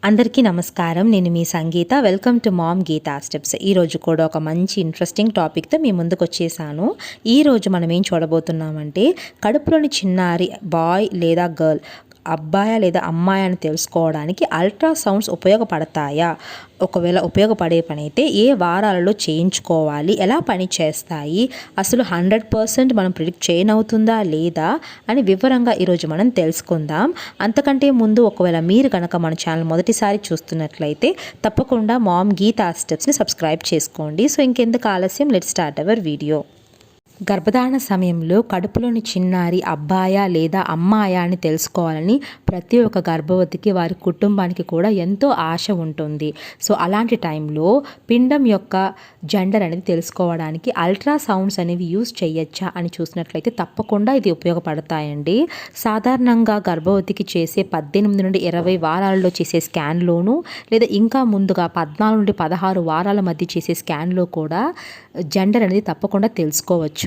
అందరికీ నమస్కారం. నేను మీ Sangeetha. Welcome to mom Geetha steps. ఈరోజు కూడా ఒక మంచి ఇంట్రెస్టింగ్ టాపిక్తో మీ ముందుకు వచ్చేసాను. ఈరోజు మనం ఏం చూడబోతున్నామంటే కడుపులోని చిన్నారి బాయ్ లేదా గర్ల్, అబ్బాయా లేదా అమ్మాయి అని తెలుసుకోవడానికి అల్ట్రాసౌండ్స్ ఉపయోగపడతాయా? ఒకవేళ ఉపయోగపడే పని అయితే ఏ వారాలలో చేయించుకోవాలి, ఎలా పని చేస్తాయి, అసలు 100% మనం ప్రిడిక్ట్ చేయనవుతుందా లేదా అని వివరంగా ఈరోజు మనం తెలుసుకుందాం. అంతకంటే ముందు ఒకవేళ మీరు కనుక మన ఛానల్ మొదటిసారి చూస్తున్నట్లయితే తప్పకుండా మామ్ గీతా స్టెప్స్ని సబ్స్క్రైబ్ చేసుకోండి. సో ఇంకెందుకు ఆలస్యం, లెట్స్ స్టార్ట్ అవర్ వీడియో. గర్భధారణ సమయంలో కడుపులోని చిన్నారి అబ్బాయా లేదా అమ్మాయా అని తెలుసుకోవాలని ప్రతి ఒక్క గర్భవతికి వారి కుటుంబానికి కూడా ఎంతో ఆశ ఉంటుంది. సో అలాంటి టైంలో పిండం యొక్క జెండర్ అనేది తెలుసుకోవడానికి అల్ట్రాసౌండ్స్ అనేవి యూజ్ చేయొచ్చా అని చూసినట్లయితే తప్పకుండా ఇది ఉపయోగపడతాయండి. సాధారణంగా గర్భవతికి చేసే 18 నుండి 20 వారాలలో చేసే స్కాన్లోను లేదా ఇంకా ముందుగా 14 నుండి 16 వారాల మధ్య చేసే స్కాన్లో కూడా జెండర్ అనేది తప్పకుండా తెలుసుకోవచ్చు.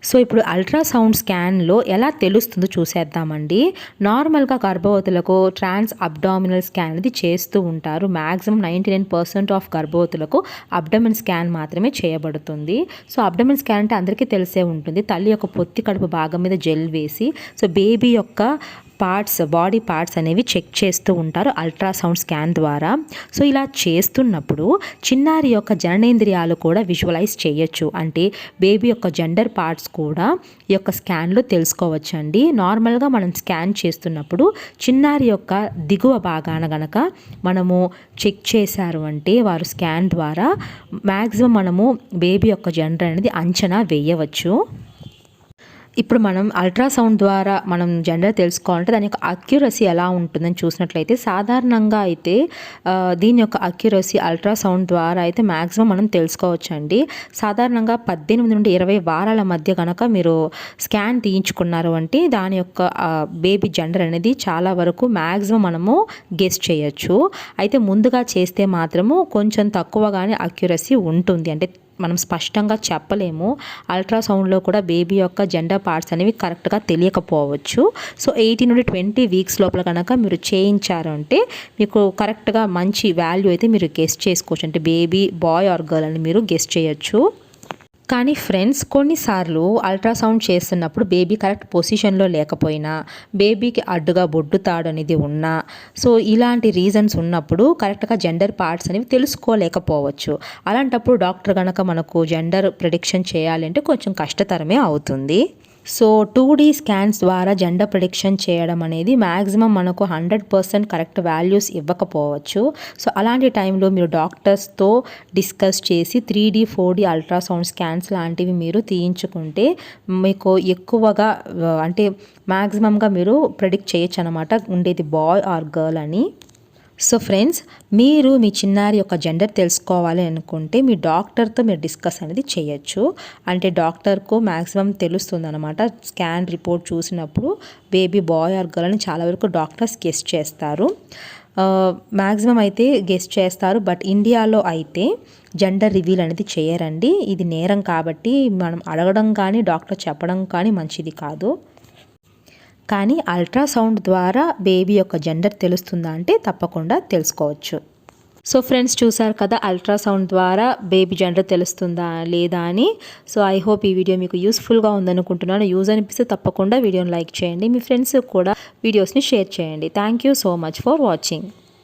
సో ఇప్పుడు అల్ట్రాసౌండ్ స్కాన్లో ఎలా తెలుస్తుందో చూసేద్దామండి. నార్మల్గా గర్భవతులకు ట్రాన్స్ అబ్డామినల్ స్కాన్ అనేది చేస్తూ ఉంటారు. మ్యాక్సిమం 99% ఆఫ్ గర్భవతులకు అబ్డమిన్ స్కాన్ మాత్రమే చేయబడుతుంది. సో అబ్డమిన్ స్కాన్ అంటే అందరికీ తెలిసే ఉంటుంది. తల్లి యొక్క పొత్తి కడుపు భాగం మీద జెల్ వేసి సో బేబీ యొక్క బాడీ పార్ట్స్ అనేవి చెక్ చేస్తూ ఉంటారు అల్ట్రాసౌండ్ స్కాన్ ద్వారా. సో ఇలా చేస్తున్నప్పుడు చిన్నారి యొక్క జననేంద్రియాలు కూడా విజువలైజ్ చేయొచ్చు. అంటే బేబీ యొక్క జెండర్ పార్ట్స్ కూడా ఈ యొక్క స్కాన్లో తెలుసుకోవచ్చండి. నార్మల్గా మనం స్కాన్ చేస్తున్నప్పుడు చిన్నారి యొక్క దిగువ భాగాన గనక మనము చెక్ చేశారు అంటే వారు స్కాన్ ద్వారా మ్యాక్సిమం మనము బేబీ యొక్క జెండర్ అనేది అంచనా వేయవచ్చు. ఇప్పుడు మనం అల్ట్రాసౌండ్ ద్వారా మనం జెండర్ తెలుసుకోవాలంటే దాని యొక్క అక్యురసీ ఎలా ఉంటుందని చూసినట్లయితే సాధారణంగా అయితే దీని యొక్క అక్యురసీ అల్ట్రాసౌండ్ ద్వారా అయితే మ్యాక్సిమం మనం తెలుసుకోవచ్చండి. సాధారణంగా 18 నుండి 20 వారాల మధ్య కనుక మీరు స్కాన్ తీయించుకున్నారు అంటే దాని యొక్క బేబీ జెండర్ అనేది చాలా వరకు మ్యాక్సిమం మనము గెస్ చేయొచ్చు. అయితే ముందుగా చేస్తే మాత్రము కొంచెం తక్కువగానే అక్యురసీ ఉంటుంది. అంటే మనం స్పష్టంగా చెప్పలేము. అల్ట్రాసౌండ్లో కూడా బేబీ యొక్క జెండర్ పార్ట్స్ అనేవి కరెక్ట్గా తెలియకపోవచ్చు. సో 18 నుండి 20 వీక్స్ లోపల కనుక మీరు చేయించారు అంటే మీకు కరెక్ట్గా మంచి వాల్యూ అయితే మీరు గెస్ చేసుకోవచ్చు. అంటే బేబీ బాయ్ ఆర్ గర్ల్ అని మీరు గెస్ చేయొచ్చు. కానీ ఫ్రెండ్స్, కొన్నిసార్లు అల్ట్రాసౌండ్ చేస్తున్నప్పుడు బేబీ కరెక్ట్ పొజిషన్లో లేకపోయినా, బేబీకి అడ్డుగా బొడ్డు తాడు అనేది ఉన్నా, సో ఇలాంటి రీజన్స్ ఉన్నప్పుడు కరెక్ట్గా జెండర్ పార్ట్స్ అనేవి తెలుసుకోలేకపోవచ్చు. అలాంటప్పుడు డాక్టర్ కనుక మనకు జెండర్ ప్రిడిక్షన్ చేయాలి అంటే కొంచెం కష్టతరమే అవుతుంది. సో 2D స్కాన్స్ ద్వారా జెండర్ ప్రిడిక్షన్ చేయడం అనేది మ్యాక్సిమం మనకు 100% కరెక్ట్ వాల్యూస్ ఇవ్వకపోవచ్చు. సో అలాంటి టైంలో మీరు డాక్టర్స్తో డిస్కస్ చేసి 3D 4D అల్ట్రాసౌండ్ స్కాన్స్ లాంటివి మీరు తీయించుకుంటే మీకు ఎక్కువగా అంటే మ్యాక్సిమంగా మీరు ప్రిడిక్ట్ చేయొచ్చు అనమాట ఉండేది బాయ్ ఆర్ గర్ల్ అని. సో ఫ్రెండ్స్, మీరు మీ చిన్నారి యొక్క జెండర్ తెలుసుకోవాలి అనుకుంటే మీ డాక్టర్తో మీరు డిస్కస్ అనేది చేయొచ్చు. అంటే డాక్టర్కు మ్యాక్సిమం తెలుస్తుంది అనమాట. స్కాన్ రిపోర్ట్ చూసినప్పుడు బేబీ బాయ్ ఆర్ గర్ల్ అని చాలా వరకు డాక్టర్స్ గెస్ చేస్తారు. మ్యాక్సిమం అయితే గెస్ చేస్తారు. బట్ ఇండియాలో అయితే జెండర్ రివీల్ అనేది చేయరండి. ఇది నేరం కాబట్టి మనం అడగడం కానీ డాక్టర్ చెప్పడం కానీ మంచిది కాదు. కానీ అల్ట్రాసౌండ్ ద్వారా బేబీ యొక్క జెండర్ తెలుస్తుందా అంటే తప్పకుండా తెలుసుకోవచ్చు. సో ఫ్రెండ్స్, చూసారు కదా అల్ట్రాసౌండ్ ద్వారా బేబీ జెండర్ తెలుస్తుందా లేదా అని. సో ఐ హోప్ ఈ వీడియో మీకు యూస్ఫుల్గా ఉందనుకుంటున్నాను. యూజ్ అనిపిస్తే తప్పకుండా వీడియోని లైక్ చేయండి. మీ ఫ్రెండ్స్ కూడా వీడియోస్ని షేర్ చేయండి. Thank you so much for watching.